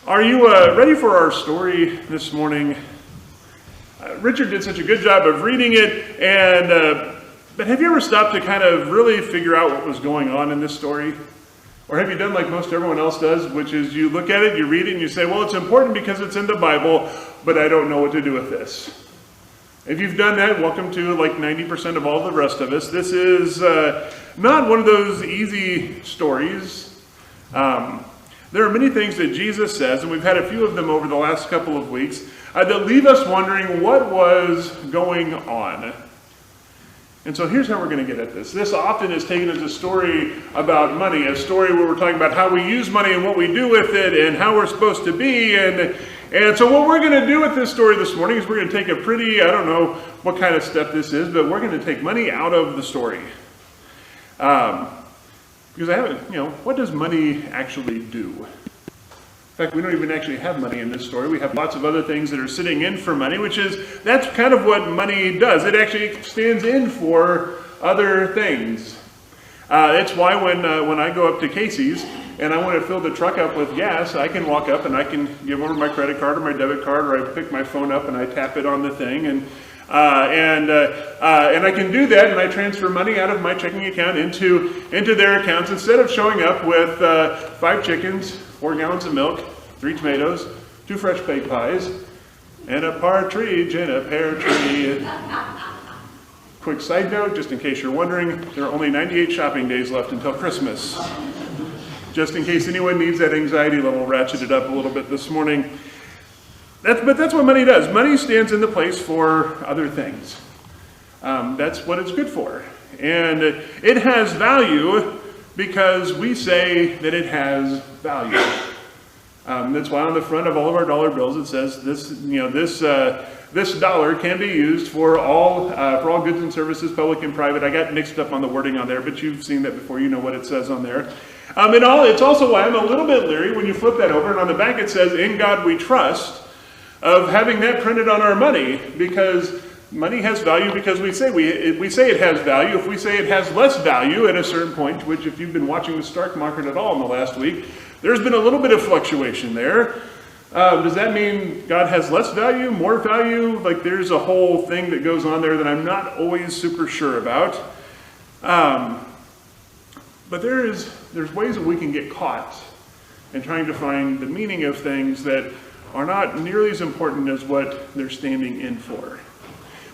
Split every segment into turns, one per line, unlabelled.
Are you ready for our story this morning? Richard did such a good job of reading it, but have you ever stopped to kind of really figure out what was going on in this story? Or have you done like most everyone else does, which is you look at it, you read it, and you say, well, it's important because it's in the Bible, but I don't know what to do with this. If you've done that, welcome to like 90% of all the rest of us. This is not one of those easy stories. There are many things that Jesus says, and we've had a few of them over the last couple of weeks, that leave us wondering what was going on. And so here's how we're going to get at this. This often is taken as a story about money, a story where we're talking about how we use money and what we do with it and how we're supposed to be. And so what we're going to do with this story this morning is we're going to take a pretty, I don't know what kind of step this is, but we're going to take money out of the story. Because I haven't, what does money actually do? In fact, we don't even actually have money in this story. We have lots of other things that are sitting in for money, that's kind of what money does. It actually stands in for other things. It's why when I go up to Casey's and I want to fill the truck up with gas, I can walk up and I can give over my credit card or my debit card, or I pick my phone up and I tap it on the thing, and I can do that, and I transfer money out of my checking account into their accounts instead of showing up with 5 chickens, 4 gallons of milk, 3 tomatoes, 2 fresh baked pies, and a partridge in a pear tree. Quick side note, just in case you're wondering, there are only 98 shopping days left until Christmas. Just in case anyone needs that anxiety level ratcheted up a little bit this morning. But that's what money does. Money stands in the place for other things. That's what it's good for. And it has value because we say that it has value. That's why on the front of all of our dollar bills it says this dollar can be used for all goods and services, public and private. I got mixed up on the wording on there, but you've seen that before. You know what it says on there. It's also why I'm a little bit leery when you flip that over, and on the back it says, "In God We Trust," of having that printed on our money, because money has value because we say it has value. If we say it has less value at a certain point, which if you've been watching the stock market at all in the last week, there's been a little bit of fluctuation there. Does that mean God has less value, more value? Like there's a whole thing that goes on there that I'm not always super sure about. But there's ways that we can get caught in trying to find the meaning of things that are not nearly as important as what they're standing in for.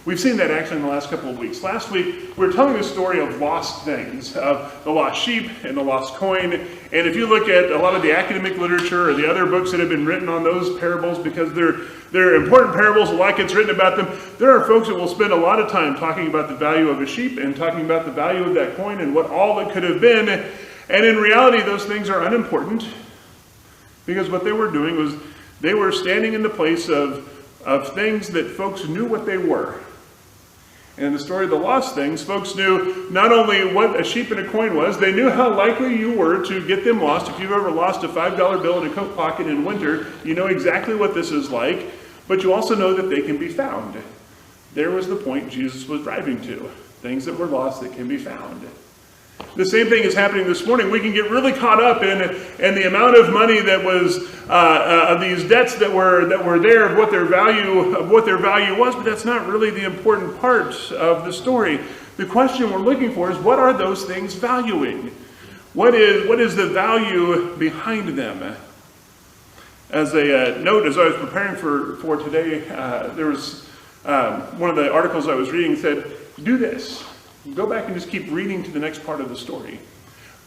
We've seen that actually in the last couple of weeks. Last week, we were telling the story of lost things, of the lost sheep and the lost coin. And if you look at a lot of the academic literature or the other books that have been written on those parables, because they're important parables, a lot gets written about them, there are folks that will spend a lot of time talking about the value of a sheep and talking about the value of that coin and what all it could have been. And in reality, those things are unimportant, because what they were doing was they were standing in the place of things that folks knew what they were. And in the story of the lost things, folks knew not only what a sheep and a coin was, they knew how likely you were to get them lost. If you've ever lost a $5 bill in a coat pocket in winter, you know exactly what this is like, but you also know that they can be found. There was the point Jesus was driving to. Things that were lost that can be found. The same thing is happening this morning. We can get really caught up in the amount of money that was of these debts that were there, of what their value was, but that's not really the important part of the story. The question we're looking for is, what are those things valuing? What is the value behind them? As a note, as I was preparing for today, there was one of the articles I was reading said, do this. Go back and just keep reading to the next part of the story.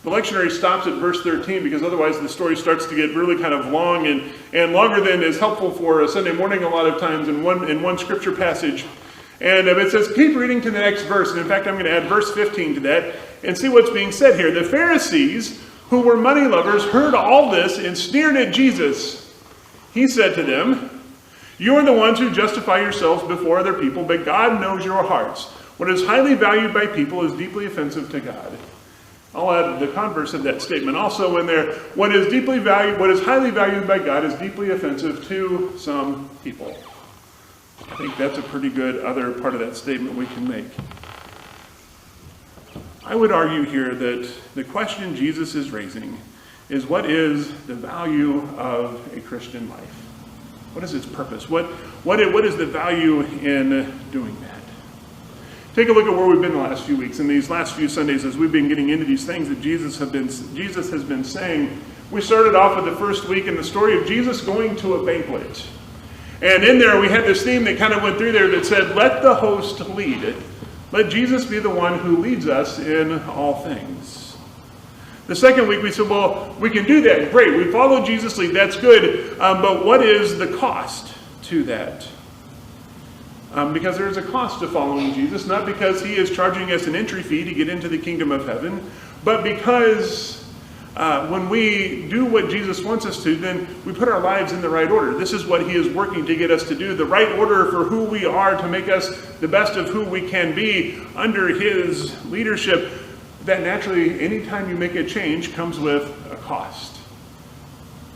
The lectionary stops at verse 13 because otherwise the story starts to get really kind of long and longer than is helpful for a Sunday morning a lot of times in one scripture passage. And it says, keep reading to the next verse. And in fact, I'm going to add verse 15 to that and see what's being said here. The Pharisees, who were money lovers, heard all this and sneered at Jesus. He said to them, you are the ones who justify yourselves before other people, but God knows your hearts. What is highly valued by people is deeply offensive to God. I'll add the converse of that statement also in there. What is highly valued by God is deeply offensive to some people. I think that's a pretty good other part of that statement we can make. I would argue here that the question Jesus is raising is what is the value of a Christian life? What is its purpose? What is the value in doing that? Take a look at where we've been the last few weeks. In these last few Sundays, as we've been getting into these things that Jesus has been saying, we started off with the first week in the story of Jesus going to a banquet. And in there, we had this theme that kind of went through there that said, let the host lead. Let Jesus be the one who leads us in all things. The second week, we said, well, we can do that. Great. We follow Jesus' lead. That's good. But what is the cost to that? Because there is a cost to following Jesus, not because he is charging us an entry fee to get into the kingdom of heaven, but because when we do what Jesus wants us to, then we put our lives in the right order. This is what he is working to get us to do, the right order for who we are, to make us the best of who we can be under his leadership. That naturally, anytime you make a change, comes with a cost.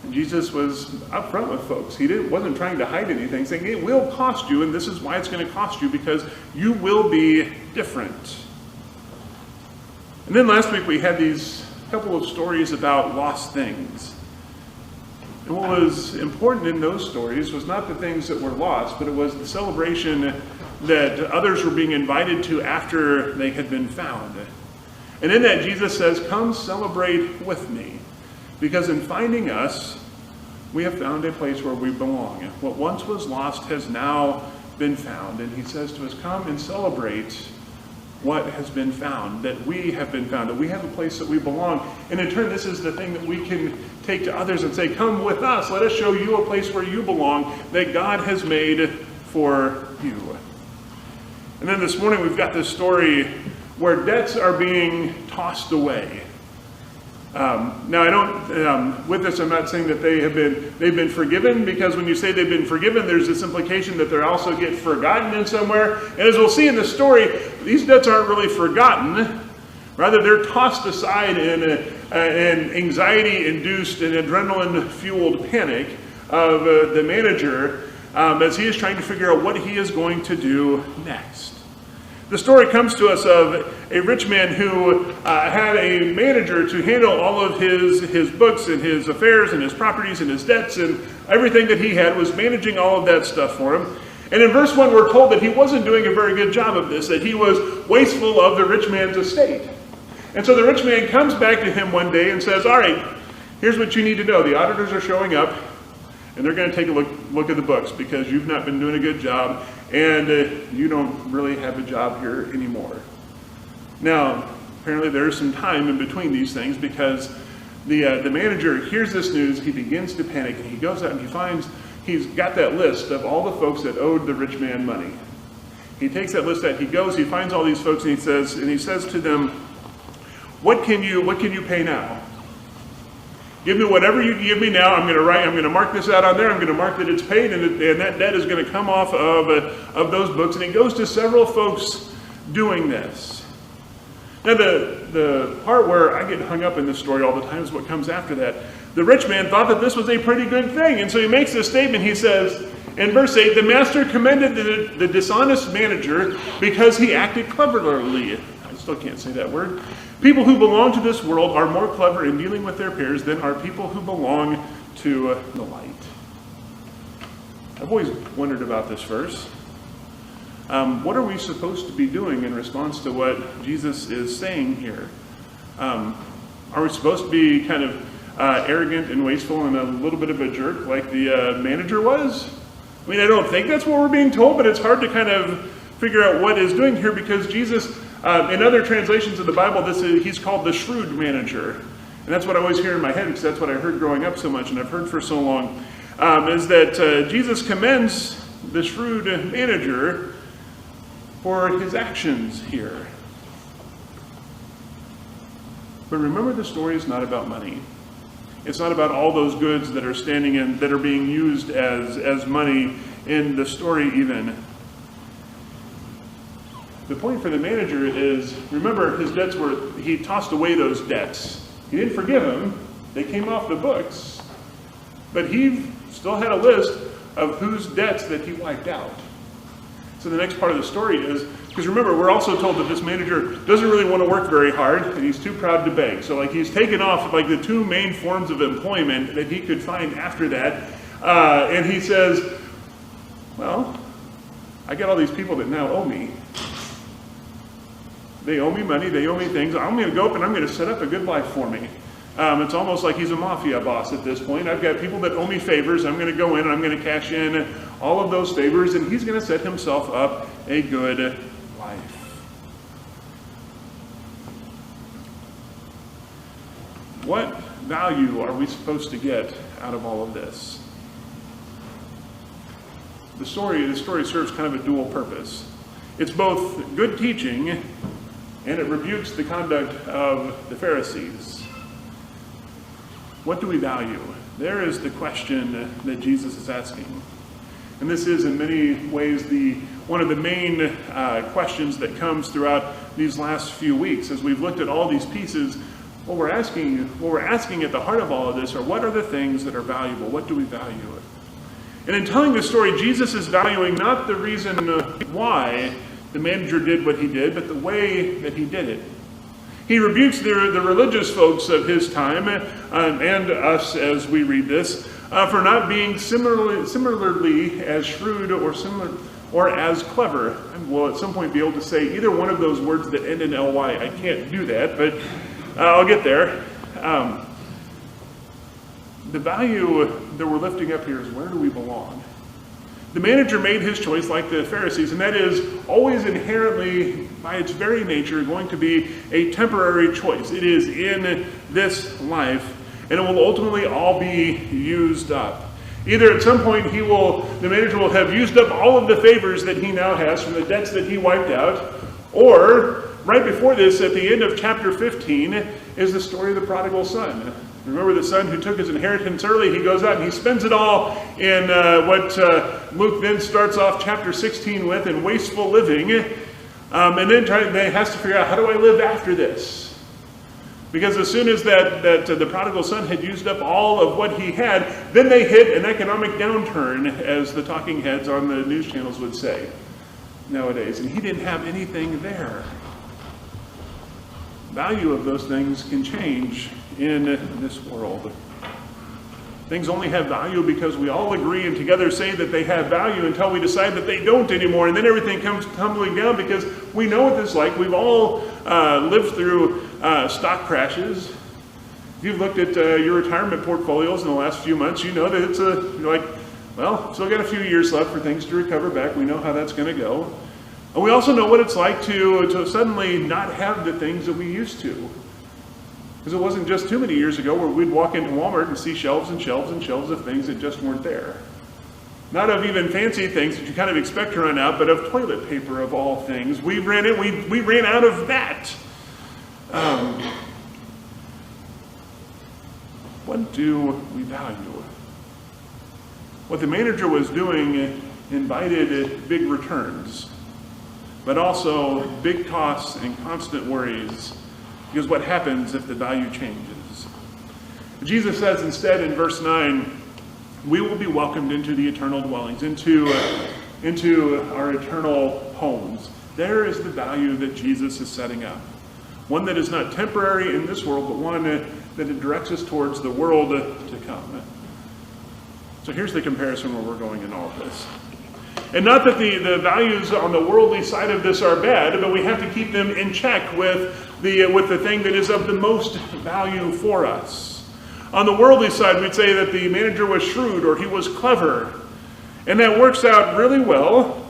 And Jesus was upfront with folks. He wasn't trying to hide anything, saying it will cost you, and this is why it's going to cost you, because you will be different. And then last week we had these couple of stories about lost things. And what was important in those stories was not the things that were lost, but it was the celebration that others were being invited to after they had been found. And in that, Jesus says, come celebrate with me. Because in finding us, we have found a place where we belong. What once was lost has now been found. And he says to us, come and celebrate what has been found, that we have been found, that we have a place that we belong. And in turn, this is the thing that we can take to others and say, come with us. Let us show you a place where you belong, that God has made for you. And then this morning, we've got this story where debts are being tossed away. Now, I don't. With this, I'm not saying that they've been forgiven, because when you say they've been forgiven, there's this implication that they also get forgotten in somewhere. And as we'll see in the story, these debts aren't really forgotten. Rather, they're tossed aside in an anxiety-induced and adrenaline-fueled panic of the manager as he is trying to figure out what he is going to do next. The story comes to us of a rich man who had a manager to handle all of his books and his affairs and his properties and his debts, and everything that he had was managing all of that stuff for him. And in verse 1, we're told that he wasn't doing a very good job of this, that he was wasteful of the rich man's estate. And so the rich man comes back to him one day and says, all right, here's what you need to know. The auditors are showing up, and they're going to take a look at the books, because you've not been doing a good job, and you don't really have a job here anymore. Now, apparently there's some time in between these things, because the manager hears this news, he begins to panic, and he goes out and he finds, he's got that list of all the folks that owed the rich man money. He takes that list out, he goes, he finds all these folks, and he says to them, what can you pay now? Give me whatever you give me now. I'm going to mark this out on there. I'm going to mark that it's paid, and that debt is going to come off of those books. And it goes to several folks doing this. Now, the part where I get hung up in this story all the time is what comes after that. The rich man thought that this was a pretty good thing, and so he makes this statement. He says in verse 8, the master commended the dishonest manager because he acted cleverly. I still can't say that word. People who belong to this world are more clever in dealing with their peers than are people who belong to the light. I've always wondered about this verse. What are we supposed to be doing in response to what Jesus is saying here? Are we supposed to be kind of arrogant and wasteful and a little bit of a jerk like the manager was? I mean, I don't think that's what we're being told, but it's hard to kind of figure out what is doing here, because Jesus, in other translations of the Bible, he's called the shrewd manager. And that's what I always hear in my head, because that's what I heard growing up so much, and I've heard for so long, is that Jesus commends the shrewd manager for his actions here. But remember, the story is not about money. It's not about all those goods that are being used as money in the story even. The point for the manager is, remember, his debts he tossed away those debts. He didn't forgive them. They came off the books. But he still had a list of whose debts that he wiped out. So the next part of the story is Because remember, we're also told that this manager doesn't really want to work very hard, and he's too proud to beg. So like he's taken off like the two main forms of employment that he could find after that. And he says, well, I got all these people that now owe me. They owe me money, they owe me things. I'm going to go up and I'm going to set up a good life for me. It's almost like he's a mafia boss at this point. I've got people that owe me favors. I'm going to go in and I'm going to cash in all of those favors, and he's going to set himself up a good life. What value are we supposed to get out of all of this? The story serves kind of a dual purpose. It's both good teaching and it rebukes the conduct of the Pharisees. What do we value? There is the question that Jesus is asking. And this is in many ways one of the main questions that comes throughout these last few weeks. As we've looked at all these pieces, what we're asking at the heart of all of this are, what are the things that are valuable? What do we value? And in telling this story, Jesus is valuing not the reason why the manager did what he did, but the way that he did it. He rebukes the religious folks of his time and us as we read this for not being similarly as shrewd or as clever. We'll at some point be able to say either one of those words that end in ly. I can't do that, but I'll get there. The value that we're lifting up here is, where do we belong? The manager made his choice like the Pharisees, and that is always inherently, by its very nature, going to be a temporary choice. It is in this life, and it will ultimately all be used up. Either at some point the manager will have used up all of the favors that he now has from the debts that he wiped out, or right before this, at the end of chapter 15, is the story of the prodigal son. Remember the son who took his inheritance early? He goes out and he spends it all in what Luke then starts off chapter 16 with, in wasteful living. And then has to figure out, how do I live after this? Because as soon as that the prodigal son had used up all of what he had, then they hit an economic downturn, as the talking heads on the news channels would say nowadays. And he didn't have anything there. Value of those things can change in this world. Things only have value because we all agree and together say that they have value until we decide that they don't anymore, and then everything comes tumbling down because we know what this is like. We've all lived through stock crashes. If you've looked at your retirement portfolios in the last few months, you know that you're like, well, still got a few years left for things to recover back. We know how that's going to go. And we also know what it's like to suddenly not have the things that we used to. Because it wasn't just too many years ago where we'd walk into Walmart and see shelves and shelves and shelves of things that just weren't there. Not of even fancy things that you kind of expect to run out, but of toilet paper of all things. We ran out of that. What do we value? What the manager was doing invited big returns, but also big costs and constant worries. Because what happens if the value changes? Jesus says instead in verse 9, we will be welcomed into the eternal dwellings, into our eternal homes. There is the value that Jesus is setting up. One that is not temporary in this world, but one that directs us towards the world to come. So here's the comparison where we're going in all of this. And not that the values on the worldly side of this are bad, but we have to keep them in check with the thing that is of the most value for us. On the worldly side, we'd say that the manager was shrewd or he was clever. And that works out really well.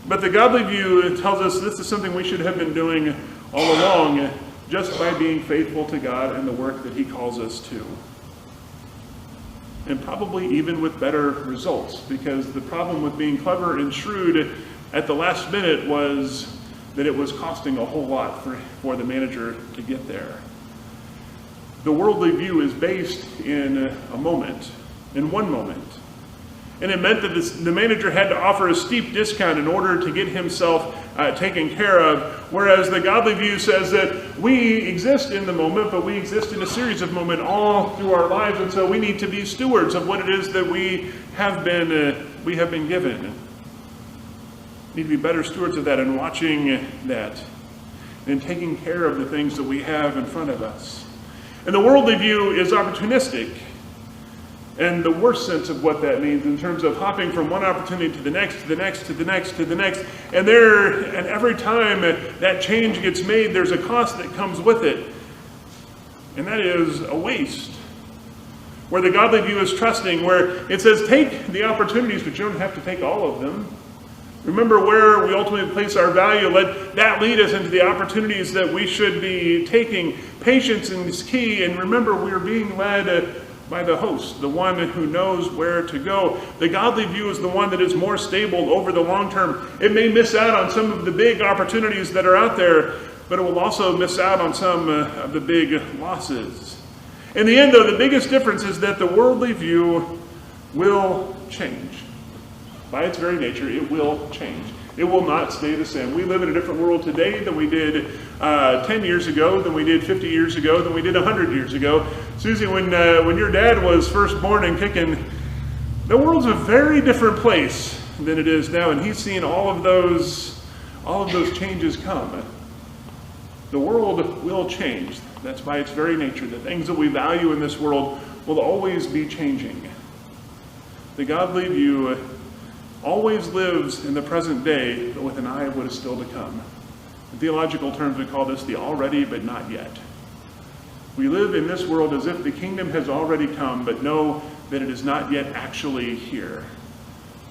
But the godly view tells us this is something we should have been doing all along, just by being faithful to God and the work that he calls us to. And probably even with better results, because the problem with being clever and shrewd at the last minute was that it was costing a whole lot for the manager to get there. The worldly view is based in a moment, in one moment. And it meant that the manager had to offer a steep discount in order to get himself taken care of, whereas the godly view says that we exist in the moment, but we exist in a series of moments all through our lives, and so we need to be stewards of what it is that we have been given. need to be better stewards of that and watching that and taking care of the things that we have in front of us. And the worldly view is opportunistic. And the worst sense of what that means in terms of hopping from one opportunity to the next, to the next, to the next, to the next. And every time that change gets made, there's a cost that comes with it. And that is a waste. Where the godly view is trusting, where it says take the opportunities, but you don't have to take all of them. Remember where we ultimately place our value. Let that lead us into the opportunities that we should be taking. Patience is key, and remember we are being led by the host, the one who knows where to go. The godly view is the one that is more stable over the long term. It may miss out on some of the big opportunities that are out there, but it will also miss out on some of the big losses. In the end, though, the biggest difference is that the worldly view will change. By its very nature, it will change. It will not stay the same. We live in a different world today than we did 10 years ago, than we did 50 years ago, than we did 100 years ago. Susie, when your dad was first born and kicking, the world's a very different place than it is now, and he's seen all of those changes come. The world will change. That's by its very nature. The things that we value in this world will always be changing. The godly view always lives in the present day, but with an eye of what is still to come. In theological terms, we call this the already but not yet. We live in this world as if the kingdom has already come, but know that it is not yet actually here.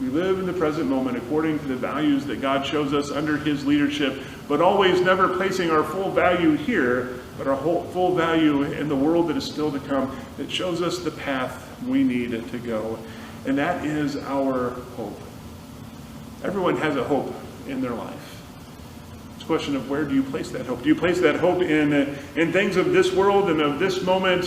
We live in the present moment according to the values that God shows us under his leadership, but always never placing our full value here, but our full value in the world that is still to come, that shows us the path we need to go. And that is our hope. Everyone has a hope in their life. It's a question of where do you place that hope? Do you place that hope in things of this world and of this moment,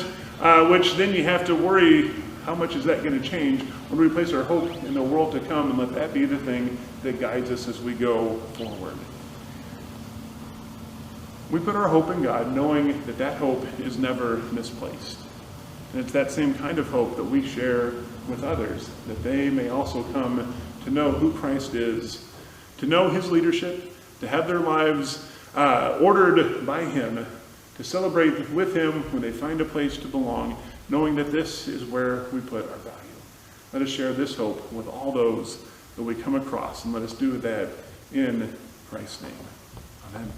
which then you have to worry, how much is that going to change? Or do we place our hope in the world to come and let that be the thing that guides us as we go forward? We put our hope in God, knowing that that hope is never misplaced. And it's that same kind of hope that we share with others, that they may also come to know who Christ is, to know his leadership, to have their lives ordered by him, to celebrate with him when they find a place to belong, knowing that this is where we put our value. Let us share this hope with all those that we come across, and let us do that in Christ's name. Amen.